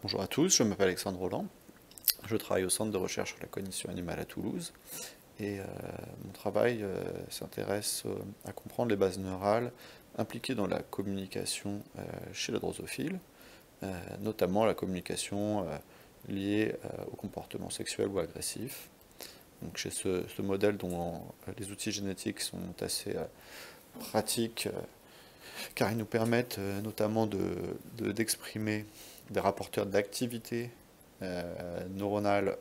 Bonjour à tous, je m'appelle Alexandre Roland, je travaille au Centre de recherche sur la cognition animale à Toulouse et mon travail s'intéresse à comprendre les bases neurales impliquées dans la communication chez la drosophile, notamment la communication liée au comportement sexuel ou agressif. Donc chez ce modèle dont les outils génétiques sont assez pratiques car ils nous permettent notamment d'exprimer des rapporteurs d'activité neuronale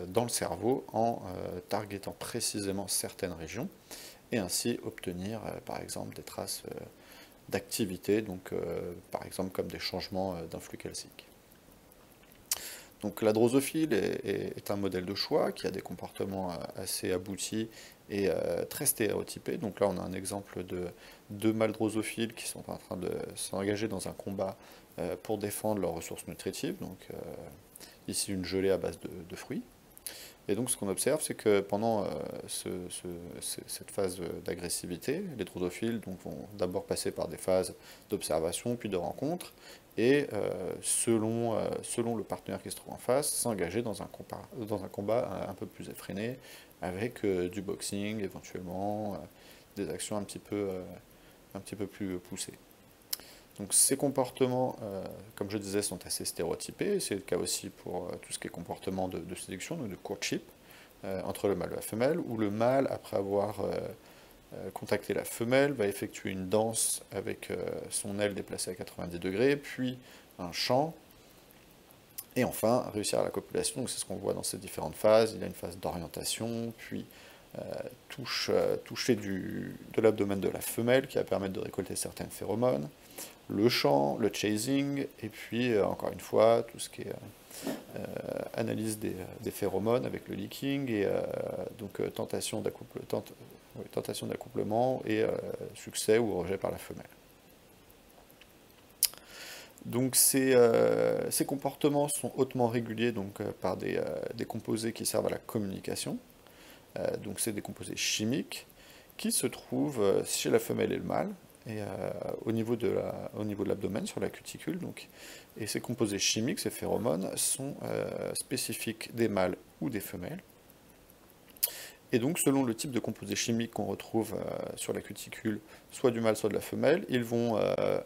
dans le cerveau en targetant précisément certaines régions et ainsi obtenir par exemple des traces d'activité, donc par exemple comme des changements d'influx calcique. Donc la drosophile est un modèle de choix qui a des comportements assez aboutis et très stéréotypés. Donc là on a un exemple de deux mâles drosophiles qui sont en train de s'engager dans un combat pour défendre leurs ressources nutritives. Donc ici une gelée à base de fruits. Et donc ce qu'on observe, c'est que pendant cette phase d'agressivité, les drosophiles donc, vont d'abord passer par des phases d'observation, puis de rencontre, et selon le partenaire qui se trouve en face, s'engager dans un combat un peu plus effréné, avec du boxing éventuellement, des actions un petit peu plus poussées. Donc ces comportements, comme je disais, sont assez stéréotypés. C'est le cas aussi pour tout ce qui est comportement de séduction, donc de courtship, entre le mâle et la femelle, où le mâle, après avoir contacté la femelle, va effectuer une danse avec son aile déplacée à 90 degrés, puis un chant, et enfin réussir à la copulation. Donc c'est ce qu'on voit dans ces différentes phases. Il y a une phase d'orientation, puis toucher de l'abdomen de la femelle, qui va permettre de récolter certaines phéromones, le chant, le chasing, et puis encore une fois, tout ce qui est analyse des phéromones avec le leaking, et donc tentation d'accouplement et succès ou rejet par la femelle. Donc ces comportements sont hautement réguliers donc, par des composés qui servent à la communication. Donc c'est des composés chimiques qui se trouvent chez la femelle et le mâle, et au niveau de l'abdomen, sur la cuticule. Donc. Et ces composés chimiques, ces phéromones, sont spécifiques des mâles ou des femelles. Et donc, selon le type de composé chimique qu'on retrouve sur la cuticule, soit du mâle, soit de la femelle, ils vont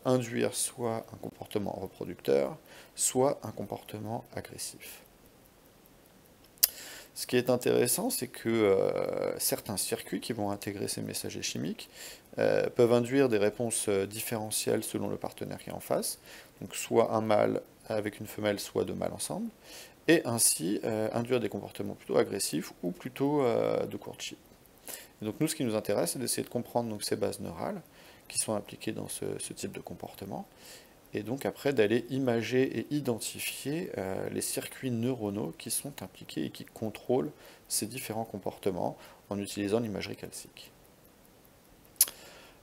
induire soit un comportement reproducteur, soit un comportement agressif. Ce qui est intéressant, c'est que certains circuits qui vont intégrer ces messagers chimiques peuvent induire des réponses différentielles selon le partenaire qui est en face, donc soit un mâle avec une femelle, soit deux mâles ensemble, et ainsi induire des comportements plutôt agressifs ou plutôt de courtship. Et donc nous, ce qui nous intéresse, c'est d'essayer de comprendre donc, ces bases neurales qui sont impliquées dans ce type de comportement, et donc après d'aller imager et identifier les circuits neuronaux qui sont impliqués et qui contrôlent ces différents comportements en utilisant l'imagerie calcique.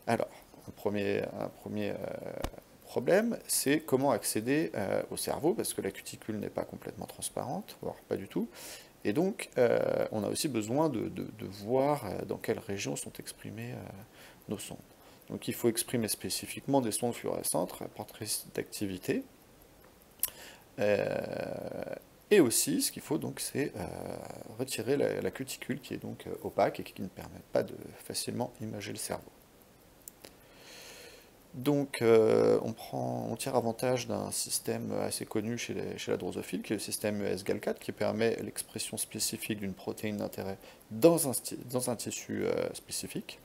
Alors, un premier problème, c'est comment accéder au cerveau, parce que la cuticule n'est pas complètement transparente, voire pas du tout, et donc on a aussi besoin de voir dans quelles régions sont exprimées nos sondes. Donc il faut exprimer spécifiquement des sondes fluorescentes, rapportrices d'activité. Et aussi, ce qu'il faut donc, c'est retirer la cuticule qui est donc opaque et qui ne permet pas de facilement imager le cerveau. Donc on tire avantage d'un système assez connu chez la drosophile, qui est le système ES-GAL4, qui permet l'expression spécifique d'une protéine d'intérêt dans un tissu spécifique.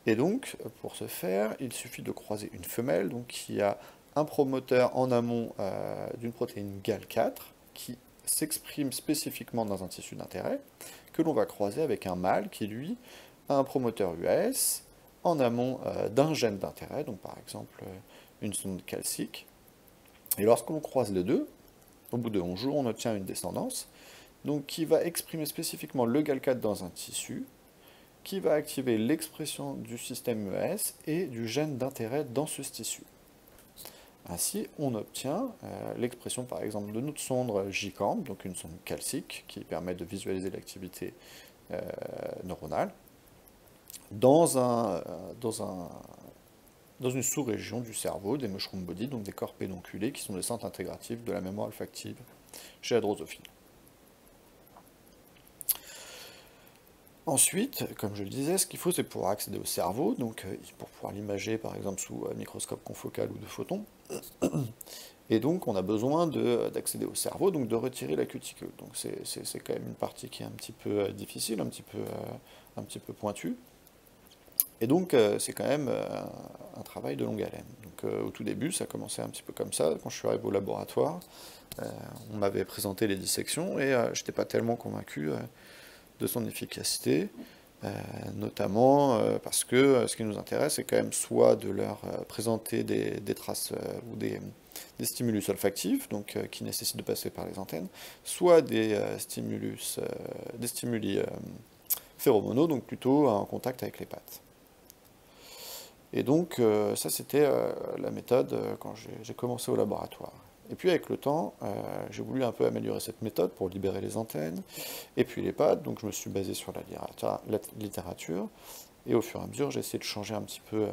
Et donc, pour ce faire, il suffit de croiser une femelle donc, qui a un promoteur en amont d'une protéine GAL4 qui s'exprime spécifiquement dans un tissu d'intérêt, que l'on va croiser avec un mâle qui, lui, a un promoteur UAS en amont d'un gène d'intérêt, donc par exemple une sonde calcique. Et lorsqu'on croise les deux, au bout de 11 jours, on obtient une descendance donc, qui va exprimer spécifiquement le GAL4 dans un tissu, qui va activer l'expression du système ES et du gène d'intérêt dans ce tissu. Ainsi, on obtient l'expression par exemple de notre sonde GCAM, donc une sonde calcique qui permet de visualiser l'activité neuronale, dans un dans une sous-région du cerveau des mushroom body, donc des corps pédonculés, qui sont des centres intégratifs de la mémoire olfactive chez la drosophile. Ensuite, comme je le disais, ce qu'il faut, c'est pouvoir accéder au cerveau, donc pour pouvoir l'imager par exemple sous microscope confocal ou de photons. Et donc on a besoin d'accéder au cerveau, donc de retirer la cuticule. Donc c'est quand même une partie qui est un petit peu difficile, un petit peu pointue. Et donc c'est quand même un travail de longue haleine. Donc au tout début, ça commençait un petit peu comme ça. Quand je suis arrivé au laboratoire, on m'avait présenté les dissections et je n'étais pas tellement convaincu de son efficacité, notamment parce que ce qui nous intéresse, c'est quand même soit de leur présenter des traces ou des stimulus olfactifs, donc qui nécessitent de passer par les antennes, soit des stimuli phéromonaux, donc plutôt en contact avec les pattes. Et donc ça c'était la méthode quand j'ai commencé au laboratoire. Et puis avec le temps, j'ai voulu un peu améliorer cette méthode pour libérer les antennes, et puis les pattes, donc je me suis basé sur la littérature, et au fur et à mesure j'ai essayé de changer un petit peu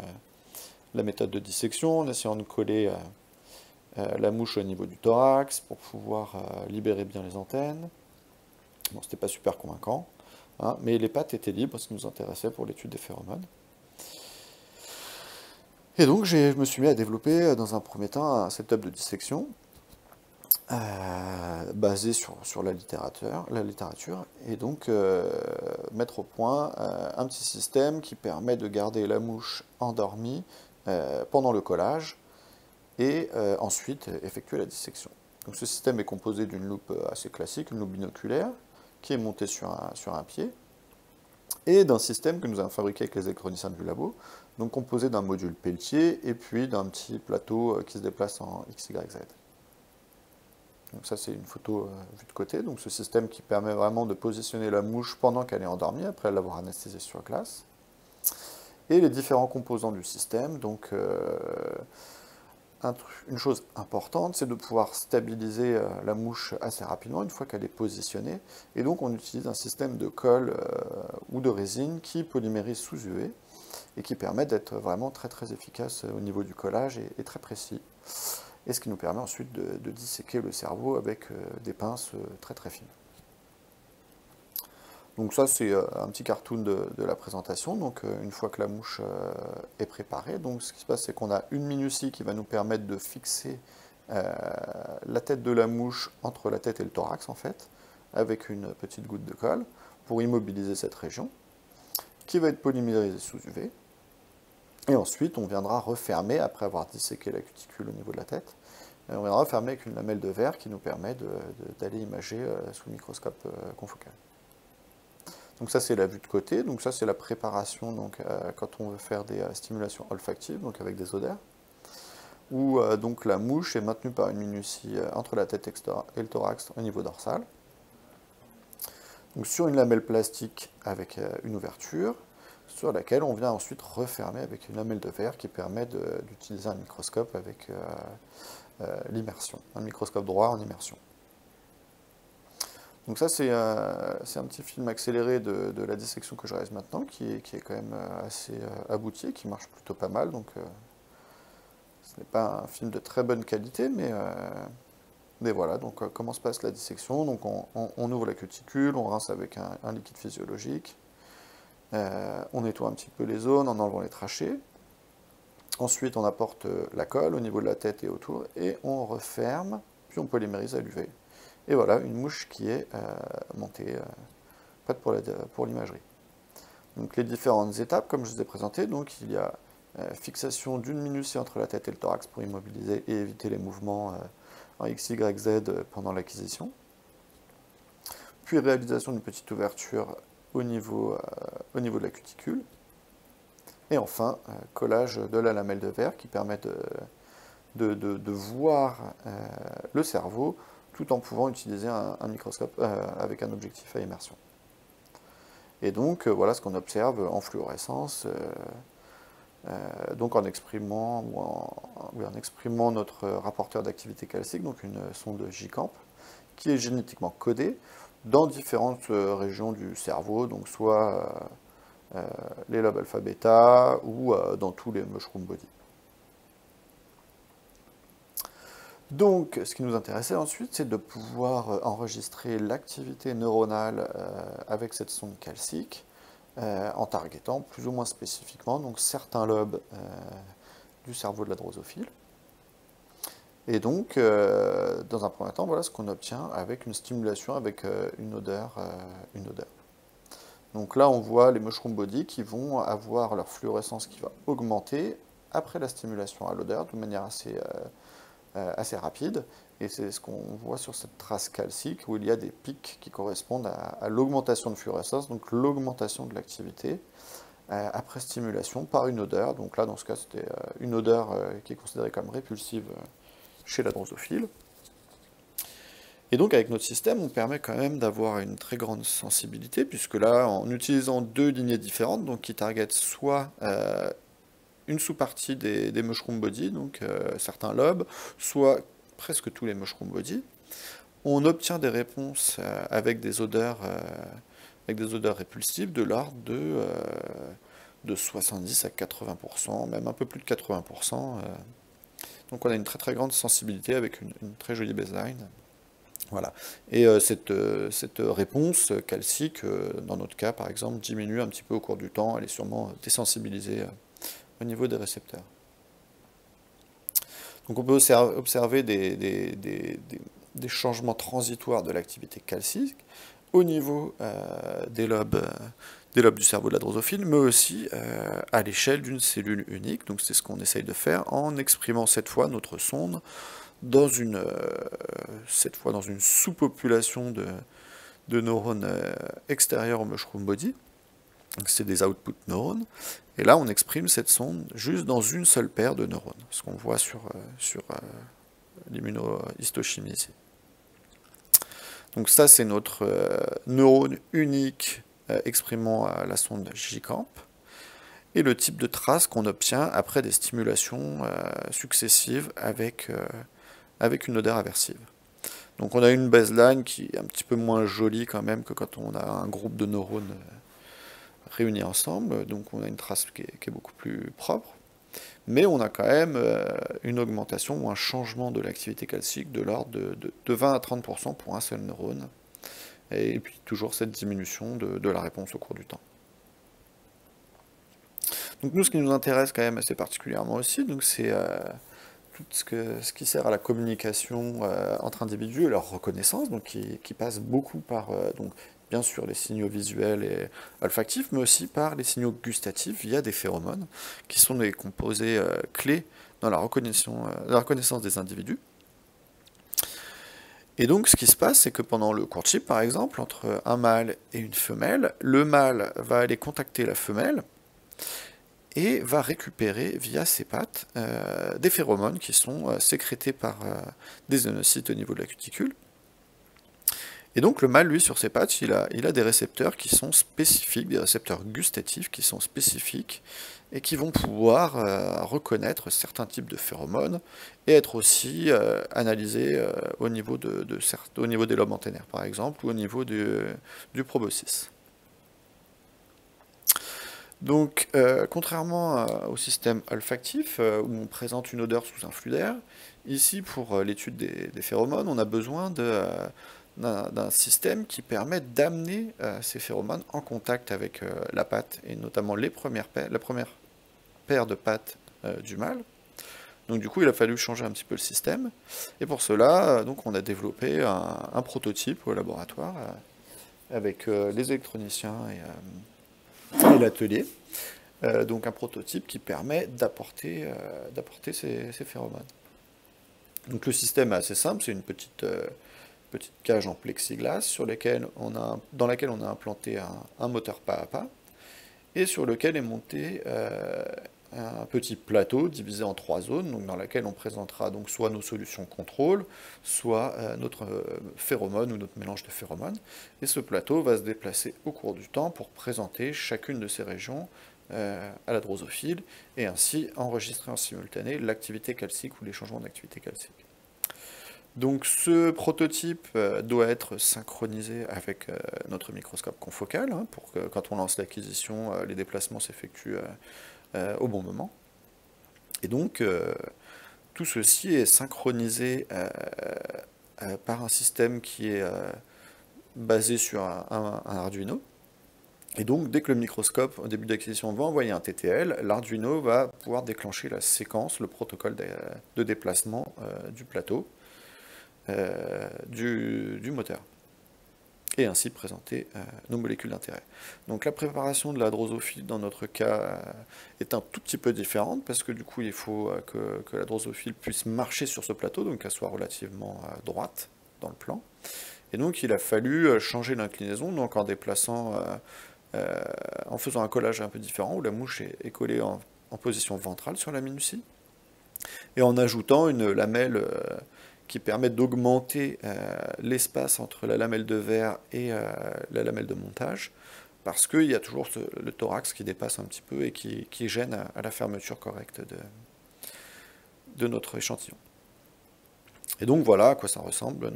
la méthode de dissection, en essayant de coller la mouche au niveau du thorax pour pouvoir libérer bien les antennes. Bon, c'était pas super convaincant, hein, mais les pattes étaient libres, ce qui nous intéressait pour l'étude des phéromones. Et donc je me suis mis à développer dans un premier temps un setup de dissection basé sur la littérature, et donc mettre au point un petit système qui permet de garder la mouche endormie pendant le collage et ensuite effectuer la dissection. Donc ce système est composé d'une loupe assez classique, une loupe binoculaire, qui est montée sur un pied, et d'un système que nous avons fabriqué avec les électroniciens du labo, donc composé d'un module Peltier et puis d'un petit plateau qui se déplace en XYZ. Donc ça c'est une photo vue de côté, donc ce système qui permet vraiment de positionner la mouche pendant qu'elle est endormie, après l'avoir anesthésiée sur glace. Et les différents composants du système, donc une chose importante, c'est de pouvoir stabiliser la mouche assez rapidement une fois qu'elle est positionnée. Et donc on utilise un système de colle ou de résine qui polymérise sous UV et qui permet d'être vraiment très très efficace au niveau du collage et très précis. Et ce qui nous permet ensuite de disséquer le cerveau avec des pinces très très fines. Donc ça c'est un petit cartoon de la présentation. Donc une fois que la mouche est préparée, donc ce qui se passe c'est qu'on a une minutie qui va nous permettre de fixer la tête de la mouche entre la tête et le thorax en fait, avec une petite goutte de colle pour immobiliser cette région, qui va être polymérisée sous UV. Et ensuite on viendra refermer, après avoir disséqué la cuticule au niveau de la tête, on viendra refermer avec une lamelle de verre qui nous permet d'aller imager sous le microscope confocal. Donc ça c'est la vue de côté, donc ça c'est la préparation donc, quand on veut faire des stimulations olfactives, donc avec des odeurs, où donc la mouche est maintenue par une minutie entre la tête et le thorax au niveau dorsal. Donc sur une lamelle plastique avec une ouverture, sur laquelle on vient ensuite refermer avec une lamelle de verre qui permet d'utiliser un microscope avec l'immersion, un microscope droit en immersion. Donc ça c'est un petit film accéléré de la dissection que je réalise maintenant, qui est quand même assez abouti, qui marche plutôt pas mal, donc ce n'est pas un film de très bonne qualité, mais voilà, donc comment se passe la dissection? Donc on ouvre la cuticule, on rince avec un liquide physiologique, on nettoie un petit peu les zones en enlevant les trachées, ensuite on apporte la colle au niveau de la tête et autour, et on referme, puis on polymérise à l'UV. Et voilà, une mouche qui est montée, prête pour l'imagerie. Donc les différentes étapes, comme je vous ai présenté, donc il y a fixation d'une minutie entre la tête et le thorax pour immobiliser et éviter les mouvements en X, Y, Z pendant l'acquisition. Puis réalisation d'une petite ouverture au niveau de la cuticule. Et enfin, collage de la lamelle de verre qui permet de voir le cerveau tout en pouvant utiliser un microscope avec un objectif à immersion. Et donc voilà ce qu'on observe en fluorescence, donc en exprimant notre rapporteur d'activité calcique, donc une sonde J-Camp, qui est génétiquement codée dans différentes régions du cerveau, donc soit les lobes alpha-bêta ou dans tous les mushroom body. Donc, ce qui nous intéressait ensuite, c'est de pouvoir enregistrer l'activité neuronale avec cette sonde calcique en targetant plus ou moins spécifiquement donc certains lobes du cerveau de la drosophile. Et donc, dans un premier temps, voilà ce qu'on obtient avec une stimulation avec une odeur. Donc là, on voit les mushroom body qui vont avoir leur fluorescence qui va augmenter après la stimulation à l'odeur de manière assez rapide. Et c'est ce qu'on voit sur cette trace calcique où il y a des pics qui correspondent à l'augmentation de fluorescence, donc l'augmentation de l'activité après stimulation par une odeur. Donc là, dans ce cas, c'était une odeur qui est considérée comme répulsive chez la drosophile. Et donc avec notre système, on permet quand même d'avoir une très grande sensibilité, puisque là, en utilisant deux lignées différentes, donc qui targetent soit une sous-partie des mushroom body, donc certains lobes, soit presque tous les mushroom body, on obtient des réponses avec des odeurs répulsives de l'ordre de 70 à 80%, même un peu plus de 80%. Donc on a une très très grande sensibilité avec une très jolie baseline. Voilà. Et cette réponse calcique, dans notre cas par exemple, diminue un petit peu au cours du temps, elle est sûrement désensibilisée au niveau des récepteurs. Donc on peut observer des changements transitoires de l'activité calcique au niveau des lobes du cerveau de la drosophile, mais aussi à l'échelle d'une cellule unique. Donc c'est ce qu'on essaye de faire en exprimant cette fois notre sonde cette fois dans une sous-population de neurones extérieurs au mushroom body. C'est des output neurones. Et là, on exprime cette sonde juste dans une seule paire de neurones, ce qu'on voit sur l'immunohistochimie ici. Donc ça, c'est notre neurone unique exprimant la sonde JCamp. Et le type de trace qu'on obtient après des stimulations successives avec une odeur aversive. Donc on a une baseline qui est un petit peu moins jolie quand même que quand on a un groupe de neurones réunis ensemble, donc on a une trace qui est beaucoup plus propre, mais on a quand même une augmentation ou un changement de l'activité calcique de l'ordre de 20 à 30% pour un seul neurone, et puis toujours cette diminution de la réponse au cours du temps. Donc nous, ce qui nous intéresse quand même assez particulièrement aussi, c'est tout ce qui sert à la communication entre individus et leur reconnaissance, donc qui passe beaucoup par, donc, bien sûr, les signaux visuels et olfactifs, mais aussi par les signaux gustatifs via des phéromones, qui sont des composés clés dans la reconnaissance des individus. Et donc, ce qui se passe, c'est que pendant le courtship, par exemple, entre un mâle et une femelle, le mâle va aller contacter la femelle, et va récupérer via ses pattes des phéromones qui sont sécrétés par des onocytes au niveau de la cuticule. Et donc le mâle, lui, sur ses pattes, il a des récepteurs qui sont spécifiques, des récepteurs gustatifs qui sont spécifiques et qui vont pouvoir reconnaître certains types de phéromones et être aussi analysés au niveau des lobes antennaires, par exemple, ou au niveau du proboscis. Donc, contrairement au système olfactif, où on présente une odeur sous un flux d'air, ici, pour l'étude des phéromones, on a besoin d'un système qui permet d'amener ces phéromones en contact avec la patte, et notamment la première paire de pattes du mâle. Donc du coup, il a fallu changer un petit peu le système, et pour cela, donc, on a développé un prototype au laboratoire, avec les électroniciens et l'atelier, donc un prototype qui permet d'apporter ces phéromones. Donc le système est assez simple, c'est une petite cage en plexiglas dans laquelle on a implanté un moteur pas à pas, et sur lequel est monté un petit plateau divisé en 3 zones, donc dans laquelle on présentera donc soit nos solutions contrôle, soit notre phéromone ou notre mélange de phéromones. Et ce plateau va se déplacer au cours du temps pour présenter chacune de ces régions à la drosophile, et ainsi enregistrer en simultané l'activité calcique ou les changements d'activité calcique. Donc ce prototype doit être synchronisé avec notre microscope confocal, pour que quand on lance l'acquisition, les déplacements s'effectuent au bon moment. Et donc Tout ceci est synchronisé par un système qui est basé sur un Arduino. Et donc, dès que le microscope, au début d'acquisition, va envoyer un TTL, l'Arduino va pouvoir déclencher la séquence, le protocole de déplacement du plateau du moteur, et ainsi présenter nos molécules d'intérêt. Donc la préparation de la drosophile, dans notre cas, est un tout petit peu différente, parce que du coup, il faut que la drosophile puisse marcher sur ce plateau, donc qu'elle soit relativement droite dans le plan. Et donc, il a fallu changer l'inclinaison, donc en déplaçant... en faisant un collage un peu différent, où la mouche est collée en position ventrale sur la minutie, et en ajoutant une lamelle qui permet d'augmenter l'espace entre la lamelle de verre et la lamelle de montage, parce qu'il y a toujours le thorax qui dépasse un petit peu et qui gêne à la fermeture correcte de notre échantillon. Et donc voilà à quoi ça ressemble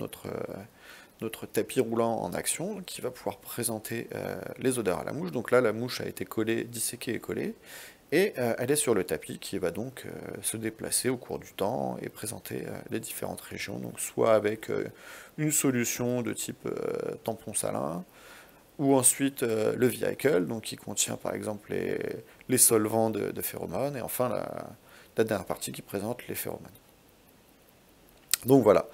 notre tapis roulant en action, qui va pouvoir présenter les odeurs à la mouche. Donc là, la mouche a été collée, disséquée et collée, et elle est sur le tapis qui va donc se déplacer au cours du temps et présenter les différentes régions, donc soit avec une solution de type tampon salin, ou ensuite le vehicle, donc qui contient par exemple les solvants de phéromones, et enfin la dernière partie qui présente les phéromones. Donc voilà.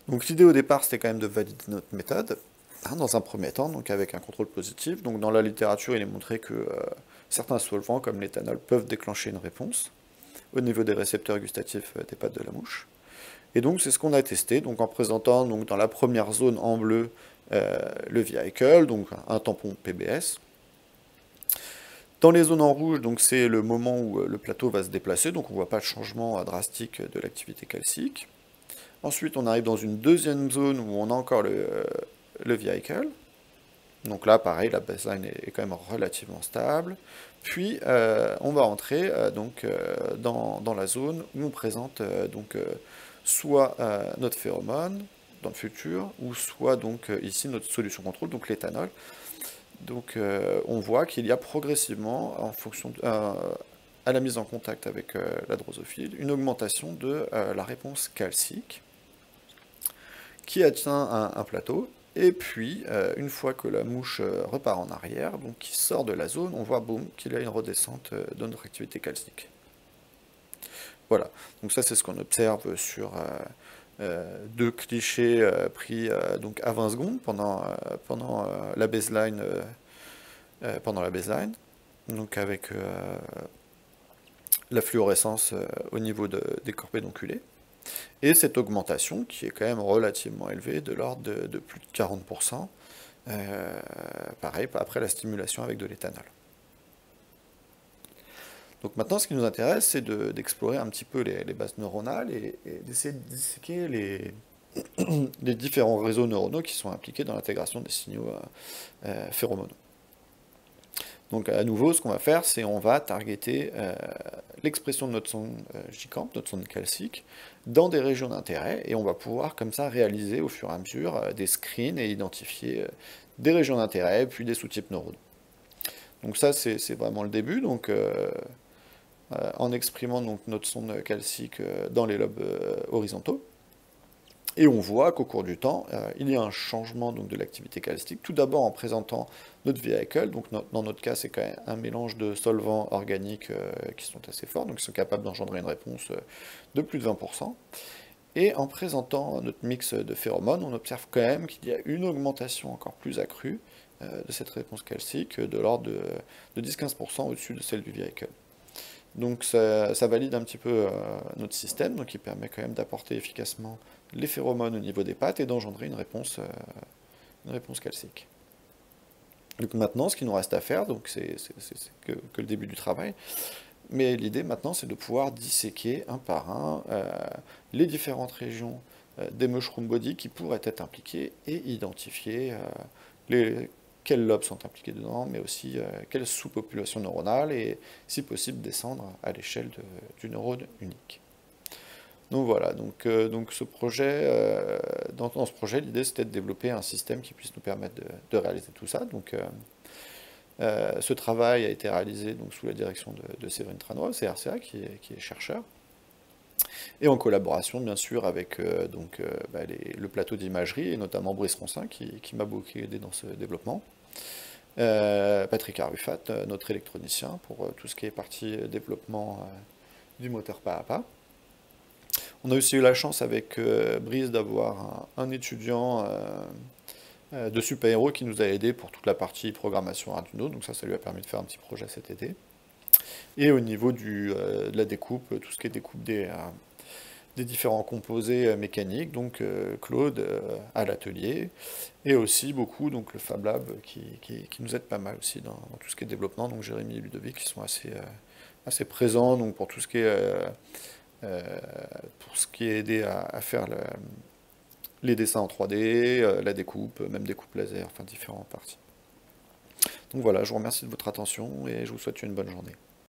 Donc l'idée au départ, c'était quand même de valider notre méthode, hein, dans un premier temps, donc avec un contrôle positif. Donc dans la littérature, il est montré que certains solvants, comme l'éthanol, peuvent déclencher une réponse au niveau des récepteurs gustatifs des pattes de la mouche. Et donc c'est ce qu'on a testé, donc en présentant donc, dans la première zone en bleu le vehicle, donc un tampon PBS. Dans les zones en rouge, donc c'est le moment où le plateau va se déplacer, donc on ne voit pas de changement drastique de l'activité calcique. Ensuite, on arrive dans une deuxième zone où on a encore le vehicle. Donc là, pareil, la baseline est quand même relativement stable. Puis, on va entrer dans la zone où on présente soit notre phéromone dans le futur, ou soit donc ici notre solution contrôle, donc l'éthanol. Donc on voit qu'il y a progressivement, en fonction à la mise en contact avec la drosophile, une augmentation de la réponse calcique qui atteint un plateau, et puis une fois que la mouche repart en arrière, donc qui sort de la zone, on voit boum qu'il y a une redescente de notre activité calcique. Voilà, donc ça c'est ce qu'on observe sur deux clichés pris donc à 20 secondes pendant la baseline, donc avec la fluorescence au niveau des corps pédonculés. Et cette augmentation, qui est quand même relativement élevée, de l'ordre de plus de 40%, pareil, après la stimulation avec de l'éthanol. Donc maintenant, ce qui nous intéresse, c'est d'explorer un petit peu les bases neuronales et d'essayer de disséquer les différents réseaux neuronaux qui sont impliqués dans l'intégration des signaux phéromonaux. Donc à nouveau, ce qu'on va faire, c'est on va targeter l'expression de notre sonde GCAMP, notre sonde calcique, dans des régions d'intérêt, et on va pouvoir comme ça réaliser au fur et à mesure des screens et identifier des régions d'intérêt, puis des sous-types neuronaux. Donc ça, c'est vraiment le début. Donc en exprimant donc, notre sonde calcique dans les lobes horizontaux, et on voit qu'au cours du temps, il y a un changement donc, de l'activité calcique, tout d'abord en présentant notre vehicle, donc dans notre cas c'est quand même un mélange de solvants organiques qui sont assez forts, donc qui sont capables d'engendrer une réponse de plus de 20%, et en présentant notre mix de phéromones, on observe quand même qu'il y a une augmentation encore plus accrue de cette réponse calcique, de l'ordre de 10-15% au-dessus de celle du vehicle. Donc ça valide un petit peu notre système, donc il permet quand même d'apporter efficacement les phéromones au niveau des pattes et d'engendrer une réponse calcique. Donc maintenant, ce qu'il nous reste à faire, donc c'est que le début du travail, mais l'idée maintenant, c'est de pouvoir disséquer un par un les différentes régions des mushroom body qui pourraient être impliquées et identifier quels lobes sont impliqués dedans, mais aussi quelle sous-population neuronale, et si possible descendre à l'échelle du neurone unique. Donc voilà, donc ce projet, dans ce projet, l'idée c'était de développer un système qui puisse nous permettre de réaliser tout ça. Donc ce travail a été réalisé donc, sous la direction de Séverine Tranois, CRCA, qui est chercheur. Et en collaboration, bien sûr, avec le plateau d'imagerie, et notamment Brice Roncin, qui m'a beaucoup aidé dans ce développement. Patrick Arufat, notre électronicien, pour tout ce qui est partie développement du moteur pas à pas. On a aussi eu la chance avec Brice d'avoir un étudiant de super-héros qui nous a aidé pour toute la partie programmation Arduino, donc ça lui a permis de faire un petit projet cet été. Et au niveau de la découpe, tout ce qui est découpe des différents composés mécaniques, donc Claude à l'atelier, et aussi beaucoup donc le Fab Lab qui nous aide pas mal aussi dans tout ce qui est développement, donc Jérémy et Ludovic qui sont assez présents donc pour tout ce qui est aidé à faire les dessins en 3D, la découpe, même découpe laser, enfin différentes parties. Donc voilà, je vous remercie de votre attention et je vous souhaite une bonne journée.